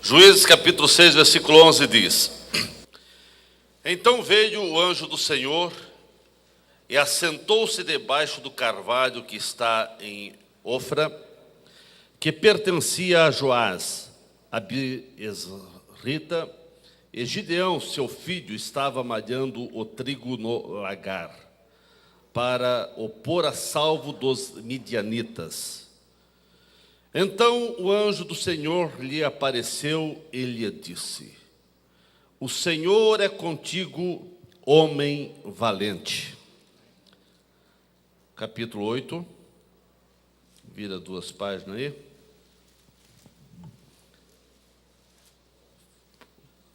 Juízes capítulo 6, versículo 11 diz: Então veio o anjo do Senhor e assentou-se debaixo do carvalho que está em Ofra, que pertencia a Joás, a Biesrita, e Gideão, seu filho, estava malhando o trigo no lagar, para o pôr a salvo dos midianitas. Então o anjo do Senhor lhe apareceu e lhe disse: O Senhor é contigo, homem valente. Capítulo 8, vira 2 páginas aí.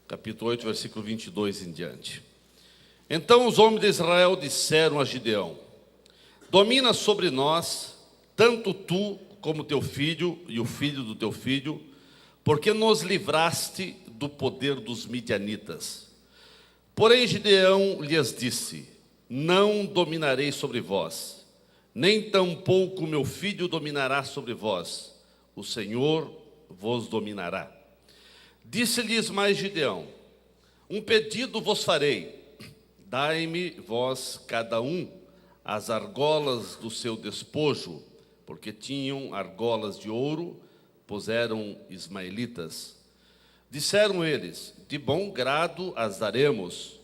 Capítulo 8, versículo 22 em diante. Então os homens de Israel disseram a Gideão: Domina sobre nós, tanto tu como teu filho e o filho do teu filho, porque nos livraste do poder dos midianitas. Porém Gideão lhes disse: Não dominarei sobre vós, nem tampouco meu filho dominará sobre vós, o Senhor vos dominará. Disse-lhes mais Gideão: Um pedido vos farei, dai-me vós cada um as argolas do seu despojo, porque tinham argolas de ouro, pois eram ismaelitas. Disseram eles: De bom grado as daremos.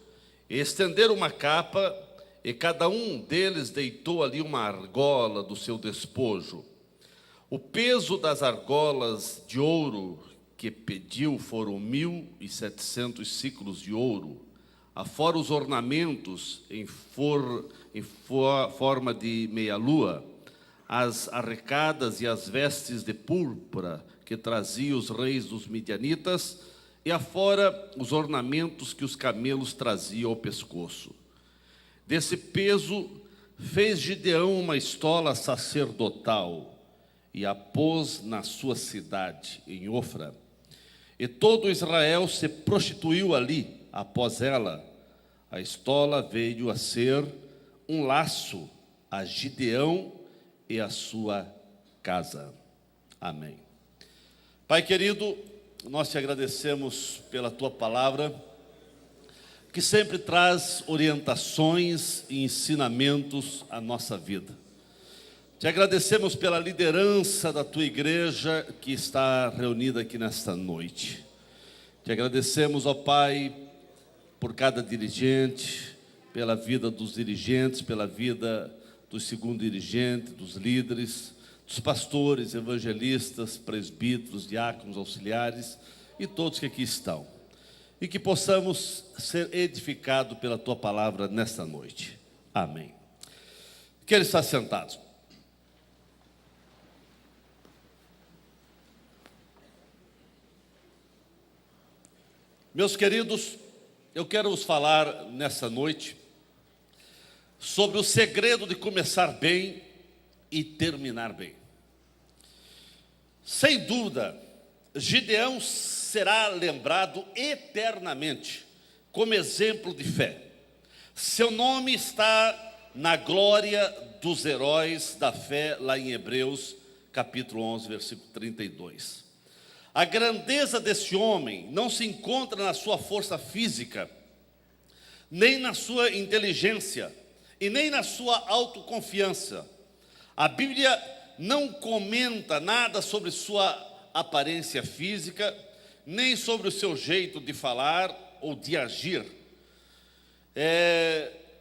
E estenderam uma capa, e cada um deles deitou ali uma argola do seu despojo. O peso das argolas de ouro que pediu foram 1.700 ciclos de ouro, afora os ornamentos em forma de meia-lua, as arrecadas e as vestes de púrpura que traziam os reis dos midianitas, e afora os ornamentos que os camelos traziam ao pescoço. Desse peso fez Gideão uma estola sacerdotal e a pôs na sua cidade, em Ofra. E todo Israel se prostituiu ali, após ela. A estola veio a ser um laço a Gideão e a sua casa. Amém. Pai querido, nós te agradecemos pela tua palavra, que sempre traz orientações e ensinamentos à nossa vida. Te agradecemos pela liderança da tua igreja que está reunida aqui nesta noite. Te agradecemos, ó Pai, por cada dirigente, pela vida dos dirigentes, pela vida do segundo dirigente, dos líderes, dos pastores, evangelistas, presbíteros, diáconos, auxiliares e todos que aqui estão. E que possamos ser edificados pela tua palavra nesta noite. Amém. Quero estar sentados. Meus queridos, eu quero vos falar nessa noite sobre o segredo de começar bem e terminar bem. Sem dúvida, Gideão será lembrado eternamente como exemplo de fé. Seu nome está na glória dos heróis da fé, lá em Hebreus, capítulo 11, versículo 32. A grandeza desse homem não se encontra na sua força física, nem na sua inteligência, e nem na sua autoconfiança. A Bíblia não comenta nada sobre sua aparência física, nem sobre o seu jeito de falar ou de agir.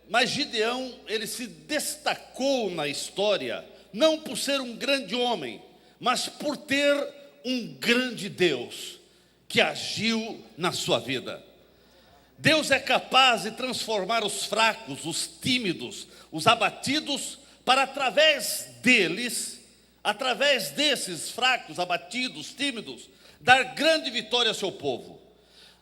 Mas Gideão, ele se destacou na história, não por ser um grande homem, mas por ter um grande Deus que agiu na sua vida. Deus é capaz de transformar os fracos, os tímidos, os abatidos, para através deles, através desses fracos, abatidos, tímidos, dar grande vitória ao seu povo.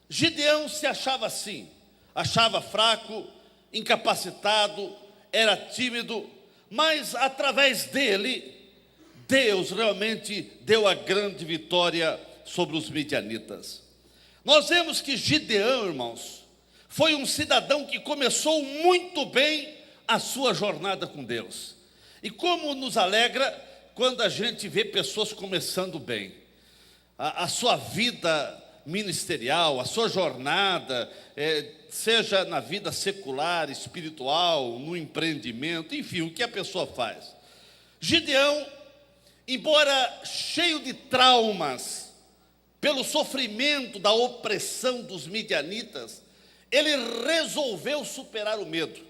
Gideão se achava assim, achava fraco, incapacitado, era tímido, mas através dele, Deus realmente deu a grande vitória sobre os midianitas. Nós vemos que Gideão, irmãos, foi um cidadão que começou muito bem a sua jornada com Deus. E como nos alegra quando a gente vê pessoas começando bem. A sua vida ministerial, a sua jornada, seja na vida secular, espiritual, no empreendimento, enfim, o que a pessoa faz. Gideão, embora cheio de traumas, pelo sofrimento da opressão dos midianitas, ele resolveu superar o medo.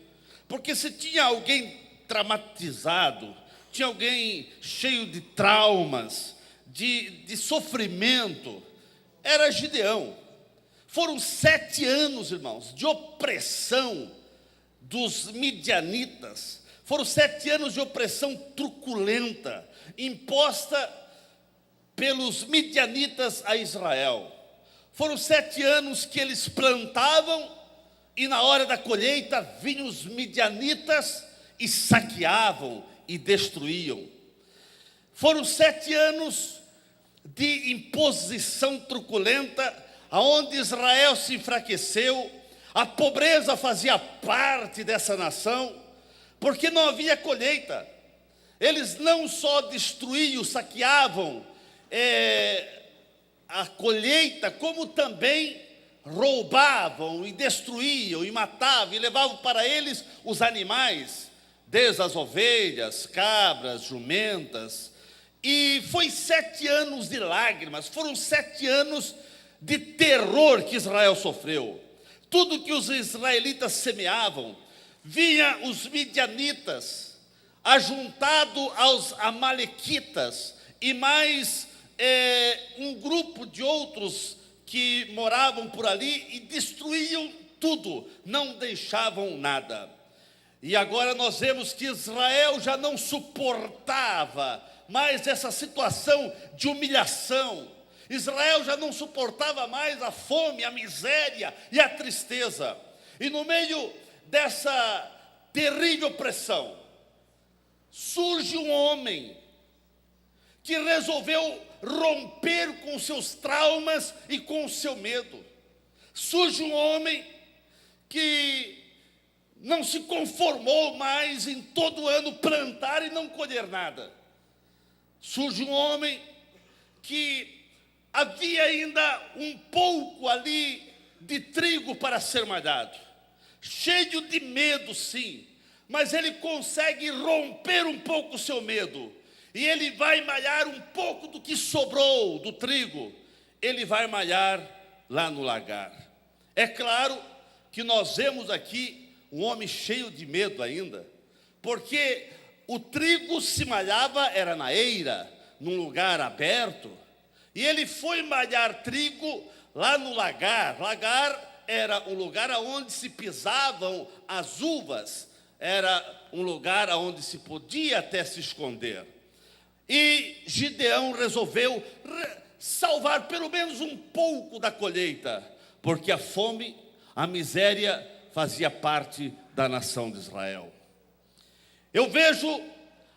Porque se tinha alguém traumatizado, tinha alguém cheio de traumas, de sofrimento, era Gideão. Foram 7 anos, irmãos, de opressão dos midianitas. Foram 7 anos de opressão truculenta, imposta pelos midianitas a Israel. Foram 7 anos que eles plantavam e na hora da colheita vinham os midianitas e saqueavam e destruíam. Foram 7 anos de imposição truculenta, aonde Israel se enfraqueceu, a pobreza fazia parte dessa nação, porque não havia colheita. Eles não só destruíam, saqueavam a colheita, como também roubavam e destruíam e matavam e levavam para eles os animais, desde as ovelhas, cabras, jumentas. E foi 7 anos de lágrimas, foram 7 anos de terror que Israel sofreu. Tudo que os israelitas semeavam, vinha os midianitas, ajuntado aos amalequitas, e mais um grupo de outros que moravam por ali e destruíam tudo, não deixavam nada. E agora nós vemos que Israel já não suportava mais essa situação de humilhação. Israel já não suportava mais a fome, a miséria e a tristeza. E no meio dessa terrível opressão, surge um homem que resolveu romper com os seus traumas e com o seu medo. Surge um homem que não se conformou mais em todo ano plantar e não colher nada. Surge um homem que havia ainda um pouco ali de trigo para ser malhado, cheio de medo, sim, mas ele consegue romper um pouco o seu medo, e ele vai malhar um pouco do que sobrou do trigo, ele vai malhar lá no lagar. É claro que nós vemos aqui um homem cheio de medo ainda, porque o trigo se malhava, era na eira, num lugar aberto, e ele foi malhar trigo lá no lagar. Lagar era um lugar onde se pisavam as uvas, era um lugar onde se podia até se esconder. E Gideão resolveu salvar pelo menos um pouco da colheita, porque a fome, a miséria fazia parte da nação de Israel. Eu vejo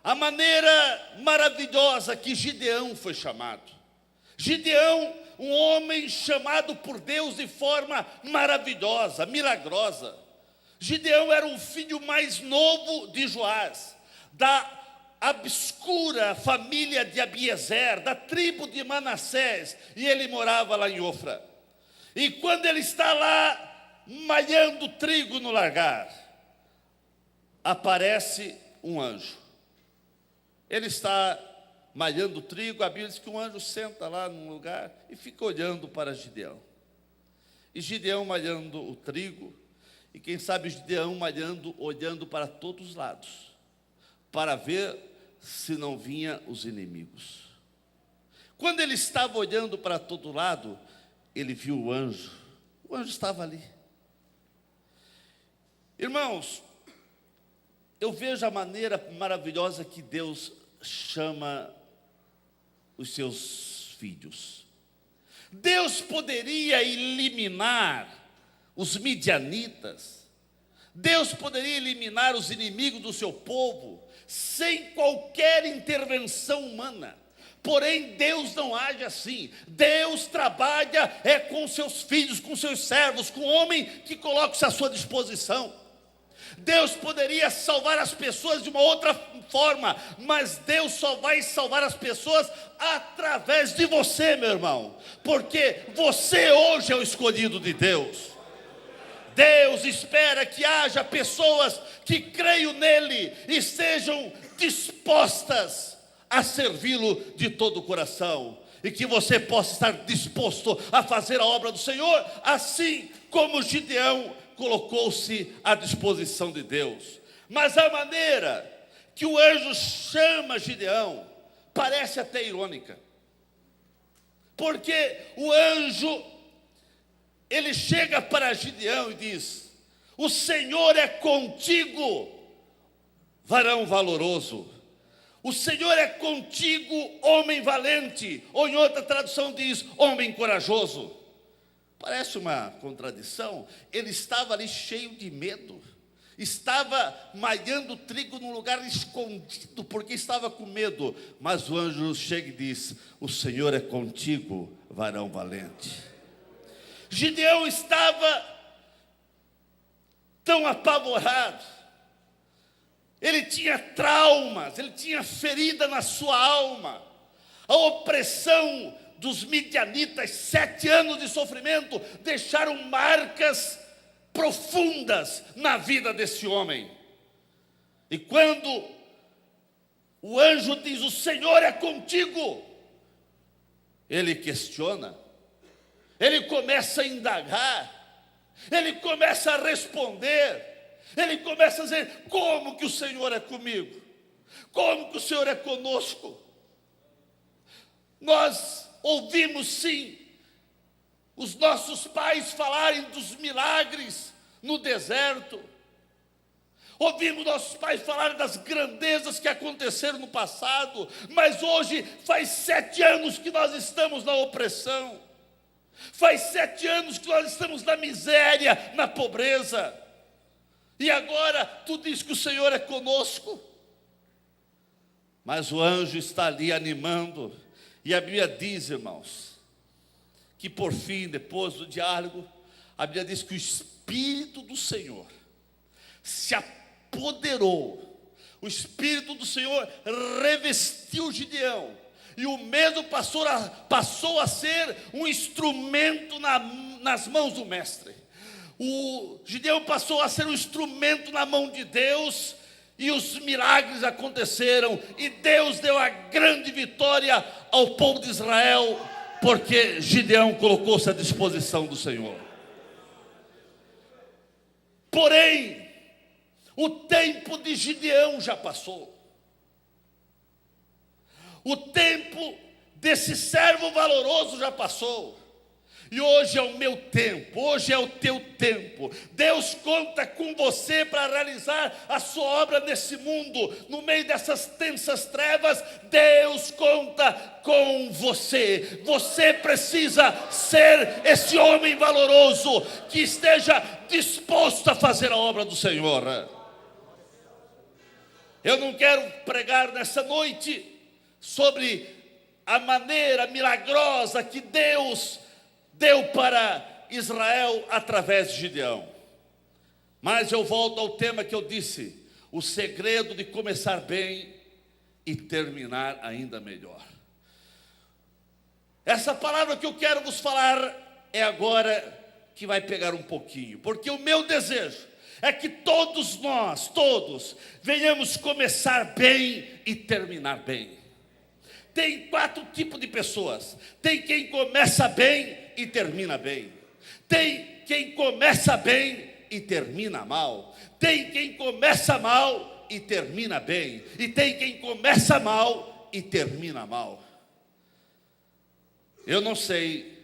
a maneira maravilhosa que Gideão foi chamado. Gideão, um homem chamado por Deus de forma maravilhosa, milagrosa. Gideão era o filho mais novo de Joás, da obscura família de Abiezer, da tribo de Manassés, e ele morava lá em Ofra. E quando ele está lá malhando trigo no lagar, aparece um anjo. Ele está malhando trigo, a Bíblia diz que um anjo senta lá num lugar e fica olhando para Gideão. E Gideão malhando o trigo, e quem sabe Gideão malhando, olhando para todos os lados, para ver se não vinha os inimigos. Quando ele estava olhando para todo lado, ele viu o anjo estava ali. Irmãos, eu vejo a maneira maravilhosa que Deus chama os seus filhos. Deus poderia eliminar os midianitas, Deus poderia eliminar os inimigos do seu povo, sem qualquer intervenção humana. Porém, Deus não age assim. Deus trabalha com seus filhos, com seus servos, com o homem que coloca-se à sua disposição. Deus poderia salvar as pessoas de uma outra forma, mas Deus só vai salvar as pessoas através de você, meu irmão, porque você hoje é o escolhido de Deus. Deus espera que haja pessoas que creiam nele e sejam dispostas a servi-lo de todo o coração, e que você possa estar disposto a fazer a obra do Senhor, assim como Gideão colocou-se à disposição de Deus. Mas a maneira que o anjo chama Gideão parece até irônica, porque o anjo, ele chega para Gideão e diz: o Senhor é contigo, varão valoroso. O Senhor é contigo, homem valente. Ou em outra tradução diz, homem corajoso. Parece uma contradição. Ele estava ali cheio de medo. Estava malhando trigo num lugar escondido, porque estava com medo. Mas o anjo chega e diz: o Senhor é contigo, varão valente. Gideão estava tão apavorado. Ele tinha traumas, ele tinha ferida na sua alma. A opressão dos midianitas, 7 anos de sofrimento, deixaram marcas profundas na vida desse homem. E quando o anjo diz: o Senhor é contigo, ele questiona, ele começa a indagar, ele começa a responder. Ele começa a dizer: como que o Senhor é comigo? Como que o Senhor é conosco? Nós ouvimos sim os nossos pais falarem dos milagres no deserto. Ouvimos nossos pais falarem das grandezas que aconteceram no passado. Mas hoje faz 7 anos que nós estamos na opressão. Faz 7 anos que nós estamos na miséria, na pobreza. E agora tu diz que o Senhor é conosco. Mas o anjo está ali animando. E a Bíblia diz, irmãos, que por fim, depois do diálogo, a Bíblia diz que o Espírito do Senhor se apoderou. O Espírito do Senhor revestiu Gideão. E o mesmo passou a ser um instrumento nas mãos do mestre. O Gideão passou a ser um instrumento na mão de Deus, e os milagres aconteceram, e Deus deu a grande vitória ao povo de Israel, porque Gideão colocou-se à disposição do Senhor. Porém, o tempo de Gideão já passou. O tempo desse servo valoroso já passou. E hoje é o meu tempo, hoje é o teu tempo. Deus conta com você para realizar a sua obra nesse mundo. No meio dessas tensas trevas, Deus conta com você. Você precisa ser esse homem valoroso, que esteja disposto a fazer a obra do Senhor. Eu não quero pregar nessa noite sobre a maneira milagrosa que Deus deu para Israel através de Gideão. Mas eu volto ao tema que eu disse: o segredo de começar bem e terminar ainda melhor. Essa palavra que eu quero vos falar é agora que vai pegar um pouquinho, porque o meu desejo é que todos nós, venhamos começar bem e terminar bem. Tem 4 tipos de pessoas. Tem quem começa bem e termina bem. Tem quem começa bem e termina mal. Tem quem começa mal e termina bem. E tem quem começa mal e termina mal. Eu não sei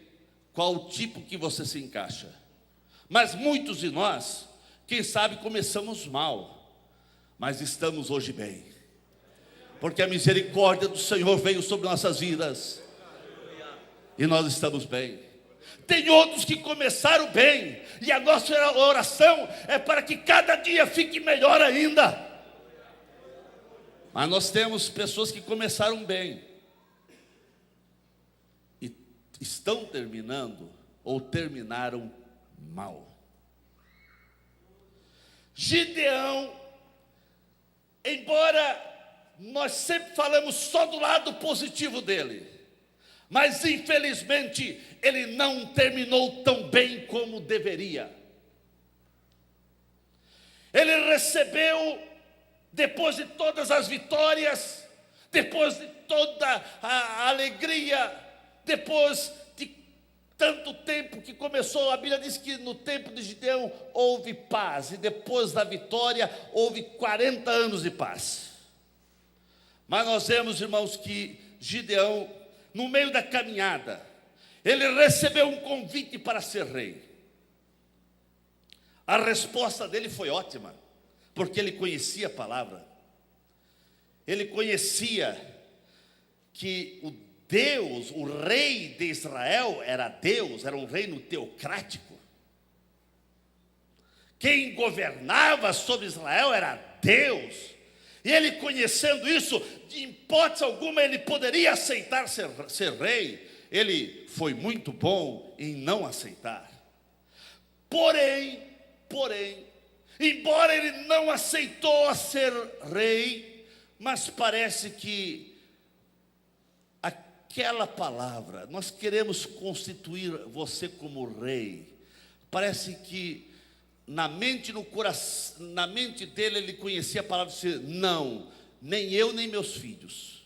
qual o tipo que você se encaixa, mas muitos de nós, quem sabe, começamos mal, mas estamos hoje bem, porque a misericórdia do Senhor veio sobre nossas vidas, e nós estamos bem. Tem outros que começaram bem, e a nossa oração é para que cada dia fique melhor ainda. Mas nós temos pessoas que começaram bem e estão terminando ou terminaram mal. Gideão, embora nós sempre falamos só do lado positivo dele, mas infelizmente ele não terminou tão bem como deveria. Ele recebeu, depois de todas as vitórias, depois de toda a alegria, depois de tanto tempo que começou, a Bíblia diz que no tempo de Gideão houve paz, e depois da vitória houve 40 anos de paz. Mas nós vemos, irmãos, que Gideão, no meio da caminhada, ele recebeu um convite para ser rei. A resposta dele foi ótima, porque ele conhecia a palavra. Ele conhecia que o Deus, o rei de Israel era Deus, era um reino teocrático. Quem governava sobre Israel era Deus. E ele, conhecendo isso, de hipótese alguma ele poderia aceitar ser rei. Ele foi muito bom em não aceitar. Porém, embora ele não aceitou ser rei, mas parece que aquela palavra, nós queremos constituir você como rei, parece que na mente, no coração, na mente dele, ele conhecia a palavra de dizer, não, nem eu nem meus filhos.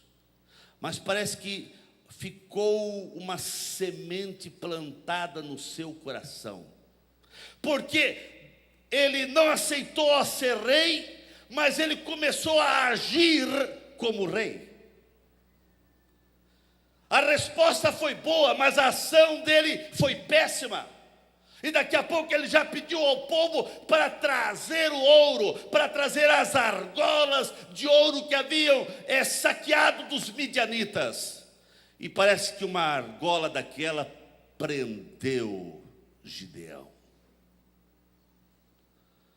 Mas parece que ficou uma semente plantada no seu coração, porque ele não aceitou ser rei, mas ele começou a agir como rei. A resposta foi boa, mas a ação dele foi péssima. E daqui a pouco ele já pediu ao povo para trazer o ouro, para trazer as argolas de ouro que haviam saqueado dos midianitas. E parece que uma argola daquela prendeu Gideão.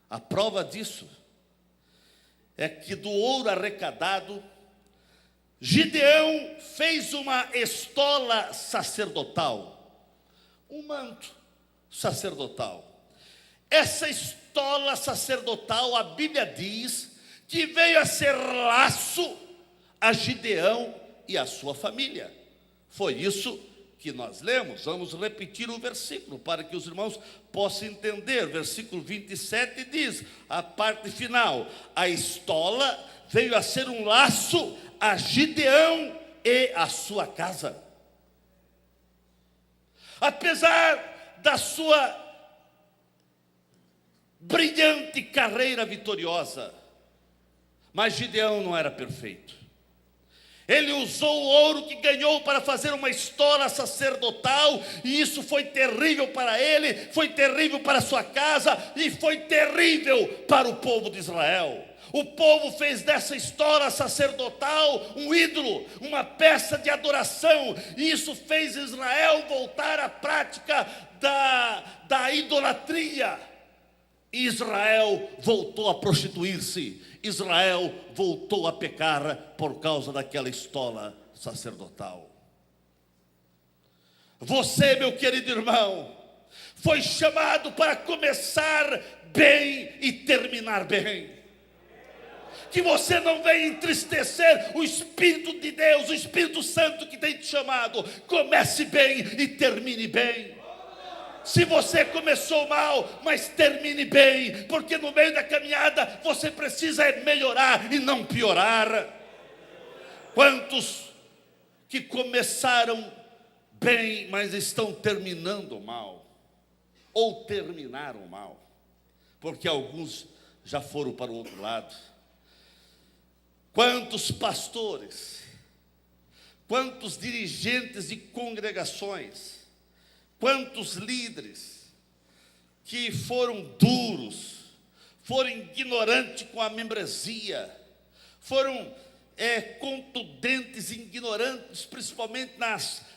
A prova disso é que do ouro arrecadado, Gideão fez uma estola sacerdotal, um manto sacerdotal. Essa estola sacerdotal, a Bíblia diz que veio a ser laço a Gideão e a sua família. Foi isso que nós lemos. Vamos repetir o versículo para que os irmãos possam entender. Versículo 27 diz, a parte final: a estola veio a ser um laço a Gideão e a sua casa. Apesar da sua brilhante carreira vitoriosa, mas Gideão não era perfeito. Ele usou o ouro que ganhou para fazer uma estola sacerdotal, e isso foi terrível para ele, foi terrível para sua casa, e foi terrível para o povo de Israel. O povo fez dessa estola sacerdotal um ídolo, uma peça de adoração, e isso fez Israel voltar à prática da idolatria. Israel voltou a prostituir-se, Israel voltou a pecar por causa daquela estola sacerdotal. Você, meu querido irmão, foi chamado para começar bem e terminar bem. Que você não venha entristecer o Espírito de Deus, o Espírito Santo que tem te chamado. Comece bem e termine bem. Se você começou mal, mas termine bem, porque no meio da caminhada você precisa melhorar e não piorar. Quantos que começaram bem, mas estão terminando mal, ou terminaram mal, porque alguns já foram para o outro lado. Quantos pastores, quantos dirigentes de congregações, quantos líderes que foram duros, foram ignorantes com a membresia, foram contundentes e ignorantes, principalmente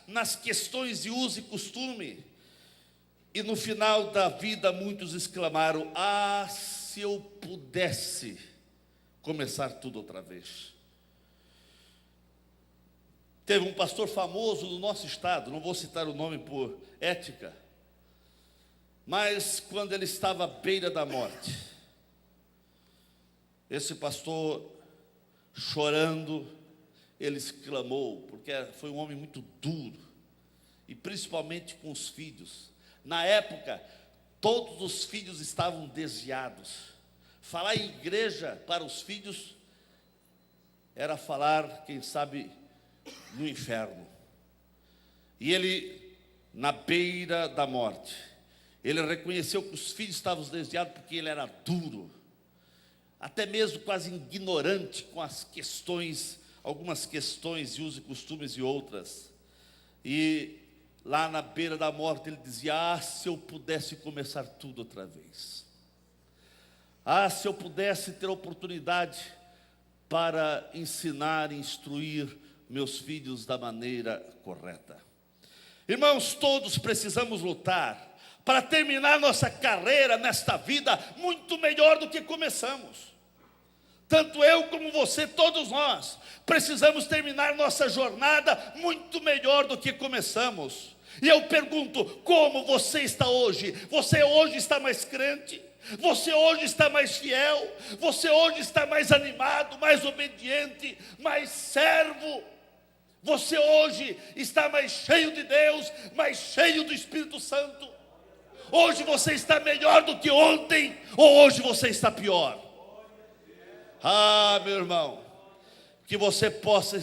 nas questões de uso e costume. E no final da vida muitos exclamaram: ah, se eu pudesse começar tudo outra vez. Teve um pastor famoso no nosso estado, não vou citar o nome por ética, mas quando ele estava à beira da morte, esse pastor, chorando, ele exclamou, porque foi um homem muito duro, e principalmente com os filhos. Na época, todos os filhos estavam desviados. Falar em igreja para os filhos era falar, quem sabe, no inferno. E ele, na beira da morte, ele reconheceu que os filhos estavam desviados porque ele era duro, até mesmo quase ignorante com as questões, algumas questões de usos e costumes e outras. E lá na beira da morte ele dizia: se eu pudesse começar tudo outra vez. Se eu pudesse ter a oportunidade para ensinar e instruir meus filhos da maneira correta. Irmãos, todos precisamos lutar para terminar nossa carreira nesta vida muito melhor do que começamos. Tanto eu como você, todos nós, precisamos terminar nossa jornada muito melhor do que começamos. E eu pergunto, como você está hoje? Você hoje está mais crente? Você hoje está mais fiel? Você hoje está mais animado, mais obediente, mais servo? Você hoje está mais cheio de Deus, mais cheio do Espírito Santo? Hoje você está melhor do que ontem, ou hoje você está pior? Meu irmão, que você possa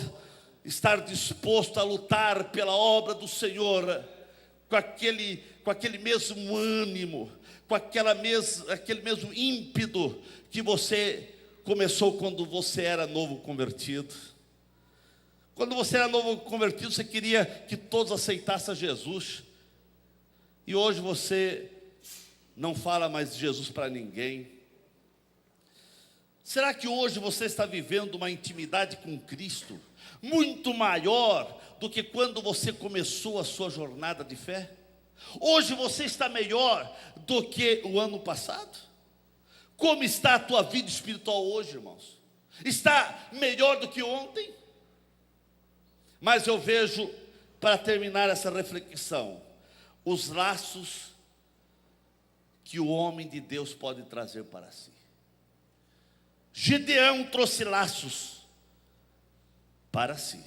estar disposto a lutar pela obra do Senhor, com aquele mesmo ânimo, com aquele mesmo ímpeto que você começou quando você era novo convertido. Quando você era novo convertido, você queria que todos aceitassem Jesus. E hoje você não fala mais de Jesus para ninguém. Será que hoje você está vivendo uma intimidade com Cristo muito maior do que quando você começou a sua jornada de fé? Hoje você está melhor do que o ano passado? Como está a tua vida espiritual hoje, irmãos? Está melhor do que ontem? Mas eu vejo, para terminar essa reflexão, os laços que o homem de Deus pode trazer para si. Gideão trouxe laços para si.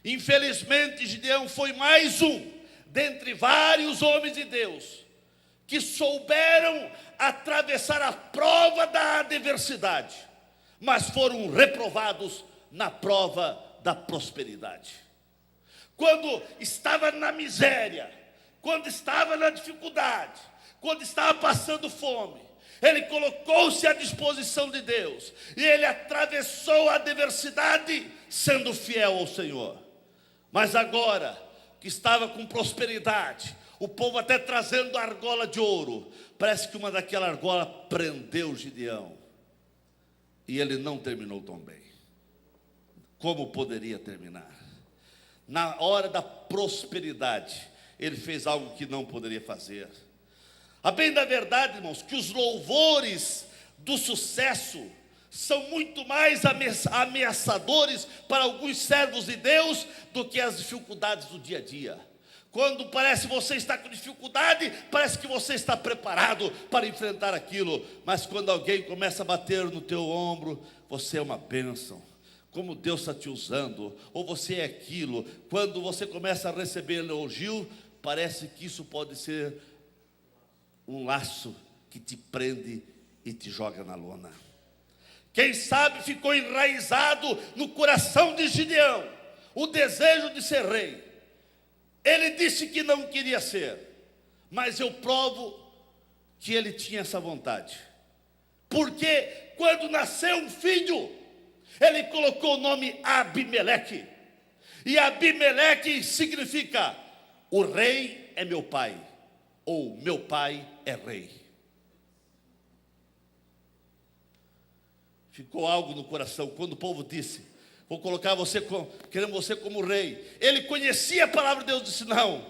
Infelizmente, Gideão foi mais um dentre vários homens de Deus que souberam atravessar a prova da adversidade, mas foram reprovados na prova da prosperidade. Quando estava na miséria, quando estava na dificuldade, quando estava passando fome, ele colocou-se à disposição de Deus, e ele atravessou a adversidade sendo fiel ao Senhor. Mas agora que estava com prosperidade, o povo até trazendo argola de ouro, parece que uma daquela argola prendeu Gideão, e ele não terminou tão bem. Como poderia terminar? Na hora da prosperidade, ele fez algo que não poderia fazer. A bem da verdade, irmãos, que os louvores do sucesso são muito mais ameaçadores para alguns servos de Deus do que as dificuldades do dia a dia. Quando parece que você está com dificuldade, parece que você está preparado para enfrentar aquilo. Mas quando alguém começa a bater no teu ombro, você é uma bênção. Como Deus está te usando, ou você é aquilo. Quando você começa a receber elogio, parece que isso pode ser um laço que te prende e te joga na lona. Quem sabe ficou enraizado no coração de Gideão o desejo de ser rei. Ele disse que não queria ser, mas eu provo que ele tinha essa vontade. Porque quando nasceu um filho, ele colocou o nome Abimeleque. E Abimeleque significa: o rei é meu pai, ou meu pai é rei. Ficou algo no coração quando o povo disse: vou colocar você, queremos você como rei. Ele conhecia a palavra de Deus, disse: não,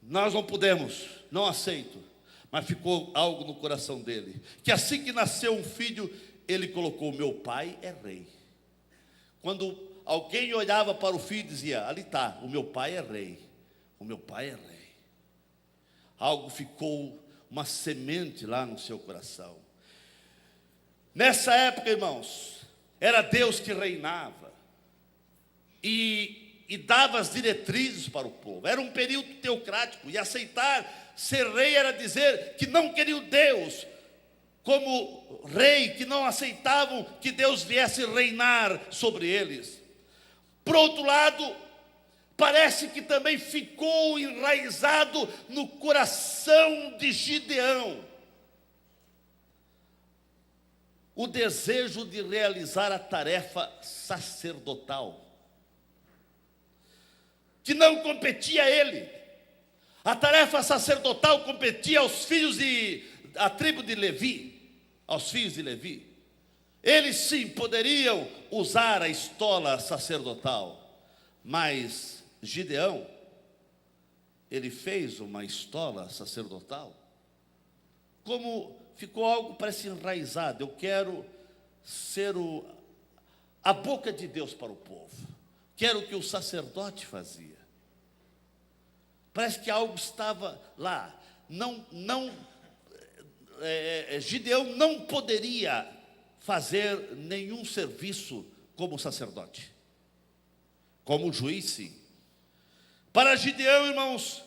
nós não podemos, não aceito. Mas ficou algo no coração dele, que assim que nasceu um filho, ele colocou: meu pai é rei. Quando alguém olhava para o filho, dizia: ali está, o meu pai é rei, o meu pai é rei. Algo ficou, uma semente lá no seu coração. Nessa época, irmãos, era Deus que reinava e dava as diretrizes para o povo. Era um período teocrático, e aceitar ser rei era dizer que não queriam Deus como rei, que não aceitavam que Deus viesse reinar sobre eles. Por outro lado, parece que também ficou enraizado no coração de Gideão o desejo de realizar a tarefa sacerdotal, que não competia a ele. A tarefa sacerdotal competia aos filhos a tribo de Levi, aos filhos de Levi. Eles sim poderiam usar a estola sacerdotal, mas Gideão, ele fez uma estola sacerdotal. Como ficou algo, parece enraizado, eu quero ser a boca de Deus para o povo. Quero o que o sacerdote fazia. Parece que algo estava lá. Gideão não poderia fazer nenhum serviço como sacerdote. Como juiz, sim. Para Gideão, irmãos,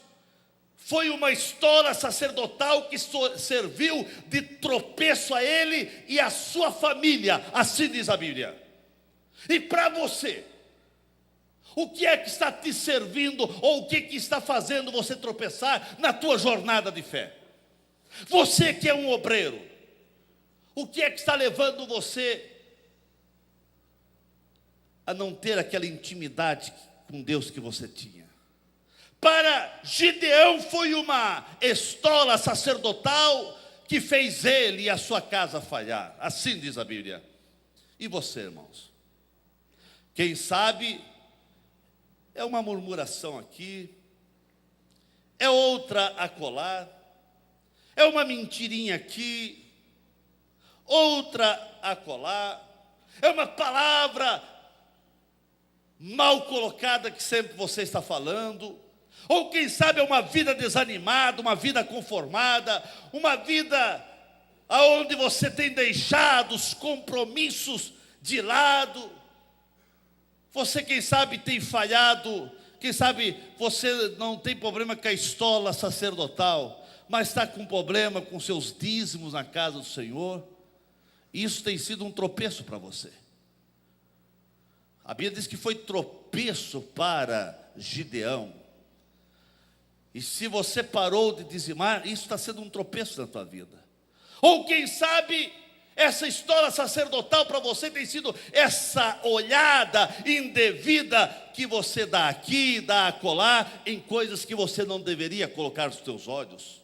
foi uma estola sacerdotal que serviu de tropeço a ele e a sua família, assim diz a Bíblia. E para você, o que é que está te servindo, ou o que está fazendo você tropeçar na tua jornada de fé? Você que é um obreiro, o que é que está levando você a não ter aquela intimidade com Deus que você tinha? Para Gideão foi uma estola sacerdotal que fez ele e a sua casa falhar, assim diz a Bíblia. E você, irmãos? Quem sabe é uma murmuração aqui, é outra acolá, é uma mentirinha aqui, outra acolá, é uma palavra mal colocada que sempre você está falando, ou quem sabe é uma vida desanimada, uma vida conformada, uma vida onde você tem deixado os compromissos de lado. Você, quem sabe, tem falhado. Quem sabe você não tem problema com a estola sacerdotal, mas está com problema com seus dízimos na casa do Senhor. Isso tem sido um tropeço para você. A Bíblia diz que foi tropeço para Gideão. E se você parou de dizimar, isso está sendo um tropeço na tua vida. Ou quem sabe, essa estola sacerdotal para você tem sido essa olhada indevida que você dá aqui, dá acolá, em coisas que você não deveria colocar os teus olhos.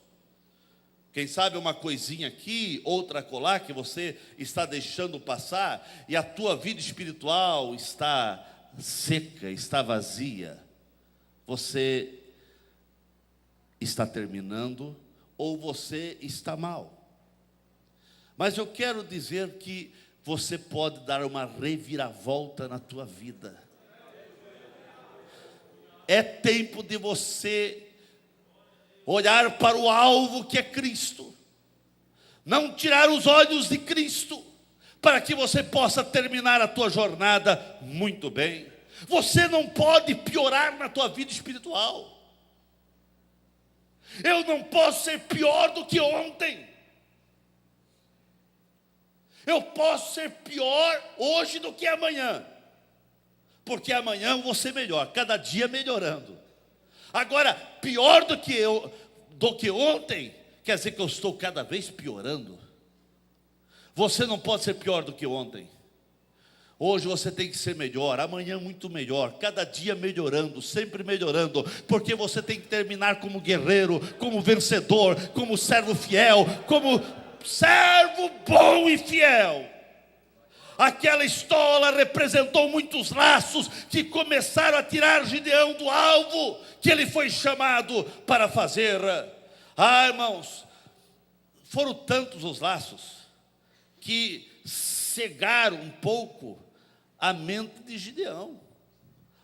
Quem sabe uma coisinha aqui, outra acolá, que você está deixando passar, e a tua vida espiritual está seca, está vazia. Você está terminando, ou você está mal. Mas eu quero dizer que você pode dar uma reviravolta na tua vida. É tempo de você olhar para o alvo que é Cristo, não tirar os olhos de Cristo, para que você possa terminar a tua jornada muito bem. Você não pode piorar na tua vida espiritual. Eu não posso ser pior do que ontem. Eu posso ser pior hoje do que amanhã, porque amanhã eu vou ser melhor, cada dia melhorando. Agora, pior do que ontem, quer dizer que eu estou cada vez piorando. Você não pode ser pior do que ontem. Hoje você tem que ser melhor, amanhã muito melhor, cada dia melhorando, sempre melhorando, porque você tem que terminar como guerreiro, como vencedor, como servo fiel, como servo bom e fiel. Aquela estola representou muitos laços que começaram a tirar Gideão do alvo que ele foi chamado para fazer. Irmãos, foram tantos os laços que cegaram um pouco a mente de Gideão.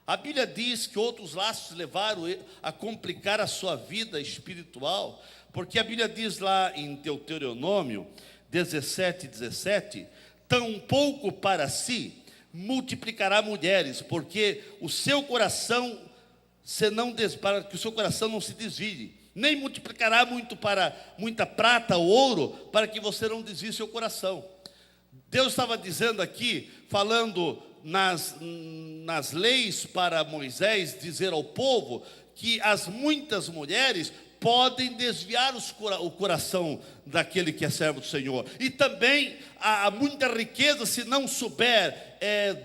A Bíblia diz que outros laços levaram a complicar a sua vida espiritual, porque a Bíblia diz lá em Deuteronômio 17:17, tampouco para si multiplicará mulheres, porque o seu coração para que o seu coração não se desvie, nem multiplicará muita prata ou ouro, para que você não desvie seu coração. Deus estava dizendo aqui, falando nas leis para Moisés, dizer ao povo que as muitas mulheres podem desviar o coração daquele que é servo do Senhor. E também há muita riqueza, se não souber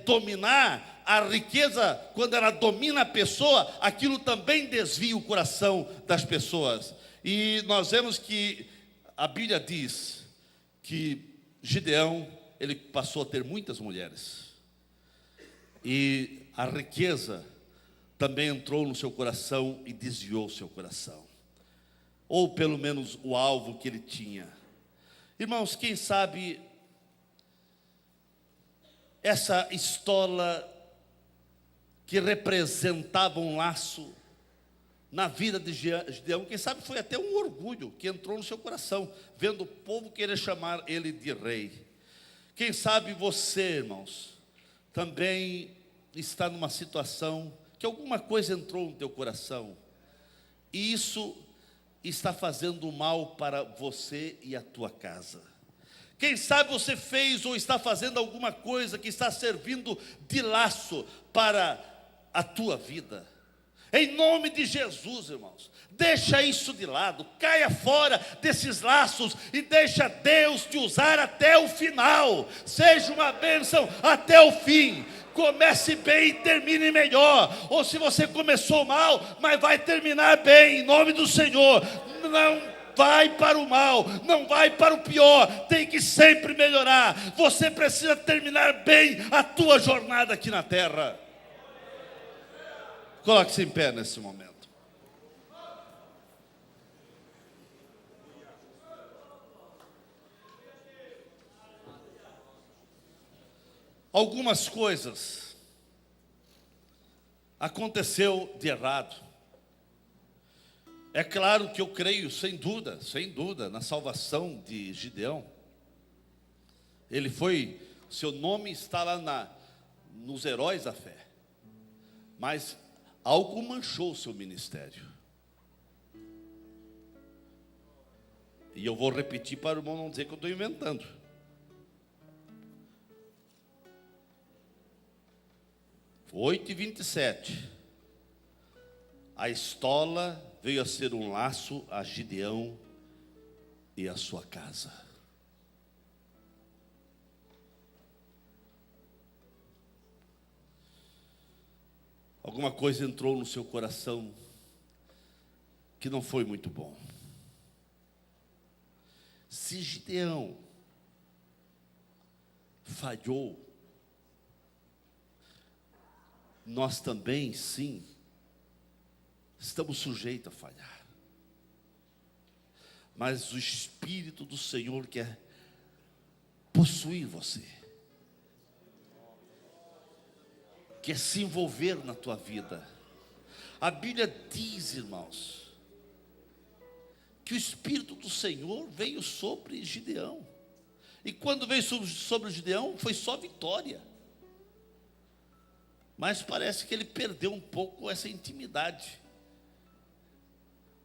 dominar a riqueza, quando ela domina a pessoa, aquilo também desvia o coração das pessoas. E nós vemos que a Bíblia diz que Gideão, ele passou a ter muitas mulheres. E a riqueza também entrou no seu coração e desviou o seu coração. Ou pelo menos o alvo que ele tinha. Irmãos, quem sabe essa estola que representava um laço na vida de Gideão, quem sabe foi até um orgulho que entrou no seu coração, vendo o povo querer chamar ele de rei. Quem sabe você, irmãos, também está numa situação que alguma coisa entrou no teu coração, e isso está fazendo mal para você e a tua casa. Quem sabe você fez ou está fazendo alguma coisa que está servindo de laço para a tua vida. Em nome de Jesus, irmãos, deixa isso de lado, caia fora desses laços e deixa Deus te usar até o final. Seja uma bênção até o fim. Comece bem e termine melhor. Ou se você começou mal, mas vai terminar bem, em nome do Senhor. Não vai para o mal, não vai para o pior, tem que sempre melhorar. Você precisa terminar bem a tua jornada aqui na terra. Coloque-se em pé nesse momento. Algumas coisas aconteceu de errado. É claro que eu creio, sem dúvida, na salvação de Gideão. Seu nome está lá nos heróis da fé. Mas algo manchou o seu ministério. E eu vou repetir para o irmão não dizer que eu estou inventando. Oito e 27. A estola veio a ser um laço a Gideão e a sua casa. Alguma coisa entrou no seu coração que não foi muito bom. Se Gideão falhou, nós também, sim, estamos sujeitos a falhar. Mas o Espírito do Senhor quer possuir você, quer se envolver na tua vida. A Bíblia diz, irmãos, que o Espírito do Senhor veio sobre Gideão. E quando veio sobre Gideão, foi só vitória. Mas parece que ele perdeu um pouco essa intimidade.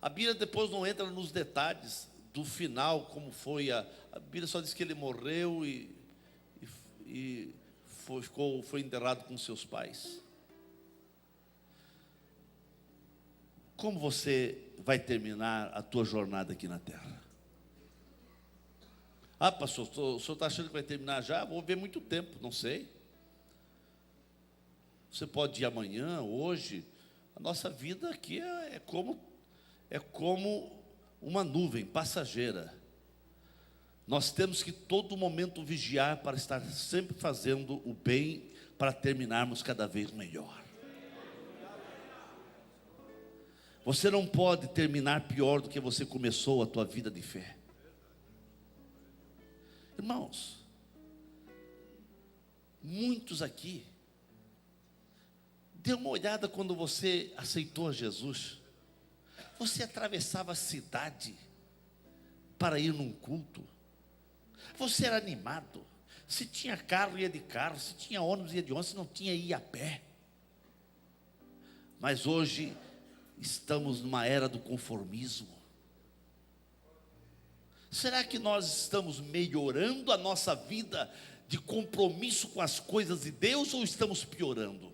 A Bíblia depois não entra nos detalhes do final, como foi. A Bíblia só diz que ele morreu e foi enterrado com seus pais. Como você vai terminar a tua jornada aqui na terra? Ah, pastor, o senhor está achando que vai terminar já? Vou ver muito tempo, não sei. Você pode ir amanhã, hoje. A nossa vida aqui é como uma nuvem passageira. Nós temos que todo momento vigiar para estar sempre fazendo o bem, para terminarmos cada vez melhor. Você não pode terminar pior do que você começou a tua vida de fé. Irmãos, muitos aqui, dê uma olhada quando você aceitou a Jesus. Você atravessava a cidade para ir num culto. Você era animado. Se tinha carro, ia de carro. Se tinha ônibus, ia de ônibus. Se não tinha, ia a pé. Mas hoje estamos numa era do conformismo. Será que nós estamos melhorando a nossa vida de compromisso com as coisas de Deus, ou estamos piorando?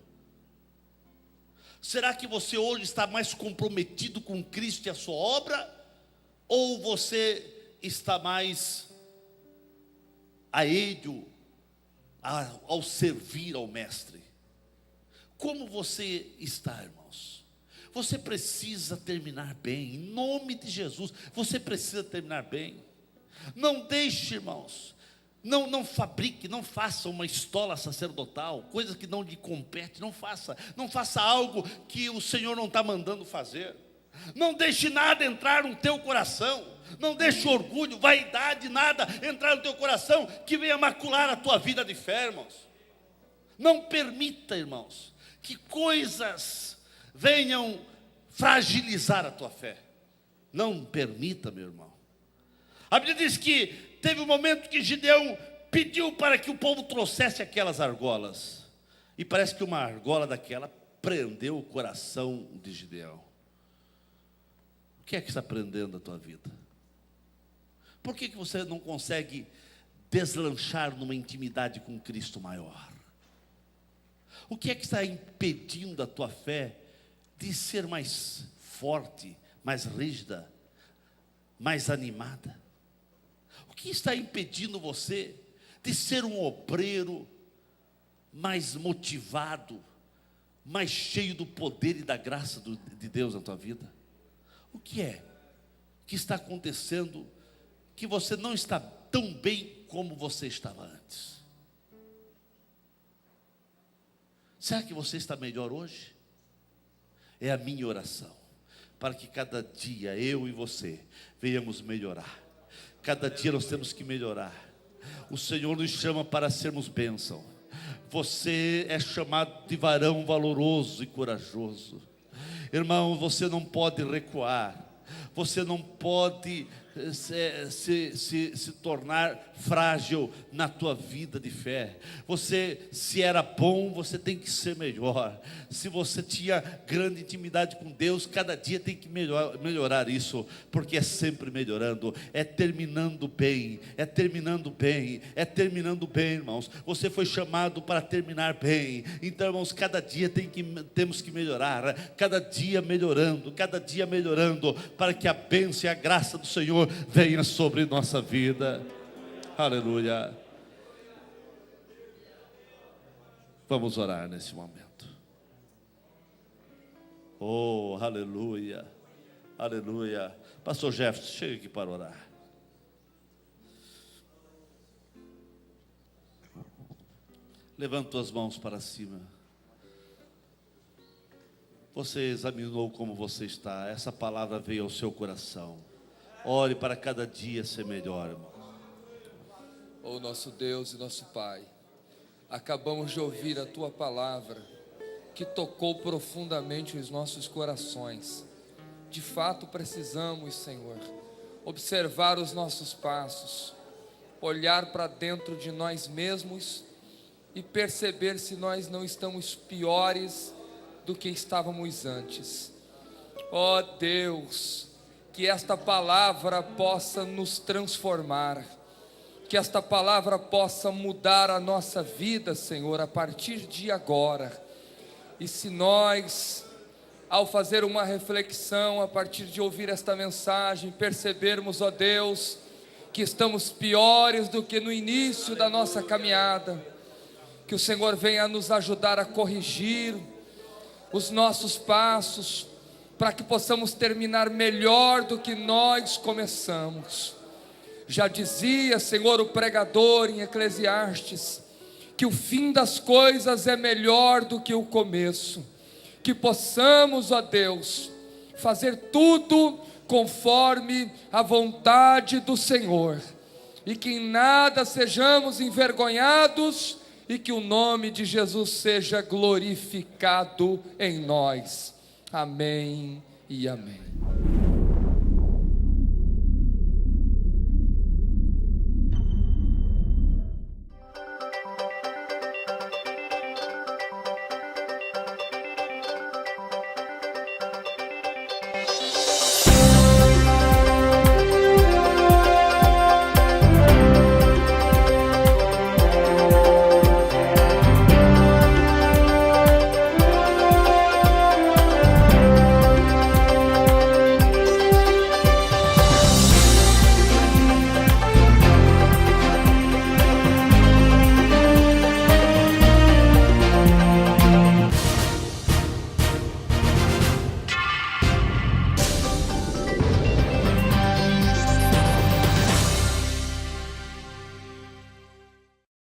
Será que você hoje está mais comprometido com Cristo e a sua obra, ou você está mais aéreo ao servir ao Mestre? Como você está, irmãos? Você precisa terminar bem, em nome de Jesus. Você precisa terminar bem. Não deixe, irmãos, não fabrique, não faça uma estola sacerdotal, coisa que não lhe compete. Não faça algo que o Senhor não está mandando fazer. Não deixe nada entrar no teu coração. Não deixe orgulho, vaidade, nada entrar no teu coração que venha macular a tua vida de fé, irmãos. Não permita, irmãos, que coisas venham fragilizar a tua fé. Não permita, meu irmão. A Bíblia diz que teve um momento que Gideão pediu para que o povo trouxesse aquelas argolas. E parece que uma argola daquela prendeu o coração de Gideão. O que é que está prendendo a tua vida? Por que você não consegue deslanchar numa intimidade com Cristo maior? O que é que está impedindo a tua fé de ser mais forte, mais rígida, mais animada? O que está impedindo você de ser um obreiro mais motivado, mais cheio do poder e da graça de Deus na tua vida? O que é que está acontecendo que você não está tão bem como você estava antes? Será que você está melhor hoje? É a minha oração, para que cada dia eu e você venhamos melhorar. Cada dia nós temos que melhorar. O Senhor nos chama para sermos bênção. Você é chamado de varão valoroso e corajoso. Irmão, você não pode recuar. Você não pode se tornar frágil na tua vida de fé. Você, se era bom, você tem que ser melhor. Se você tinha grande intimidade com Deus, cada dia tem que melhorar isso, porque é sempre melhorando, é terminando bem, é terminando bem, é terminando bem, irmãos. Você foi chamado para terminar bem. Então, irmãos, cada dia temos que melhorar, cada dia melhorando, para que a bênção e a graça do Senhor venha sobre nossa vida. Aleluia. Vamos orar nesse momento. Oh, aleluia, aleluia. Pastor Jefferson, chega aqui para orar. Levanta tuas mãos para cima. Você examinou como você está. Essa palavra veio ao seu coração. Ore para cada dia ser melhor, irmão. Oh, nosso Deus e nosso Pai, acabamos de ouvir a Tua palavra, que tocou profundamente os nossos corações. De fato precisamos, Senhor, observar os nossos passos, olhar para dentro de nós mesmos e perceber se nós não estamos piores do que estávamos antes. Ó Deus, que esta palavra possa nos transformar, que esta palavra possa mudar a nossa vida, Senhor, a partir de agora. E se nós, ao fazer uma reflexão, a partir de ouvir esta mensagem, percebermos, ó Deus, que estamos piores do que no início da nossa caminhada, que o Senhor venha nos ajudar a corrigir os nossos passos, para que possamos terminar melhor do que nós começamos. Já dizia, Senhor, o pregador em Eclesiastes, que o fim das coisas é melhor do que o começo. Que possamos, ó Deus, fazer tudo conforme a vontade do Senhor, e que em nada sejamos envergonhados, e que o nome de Jesus seja glorificado em nós. Amém e amém.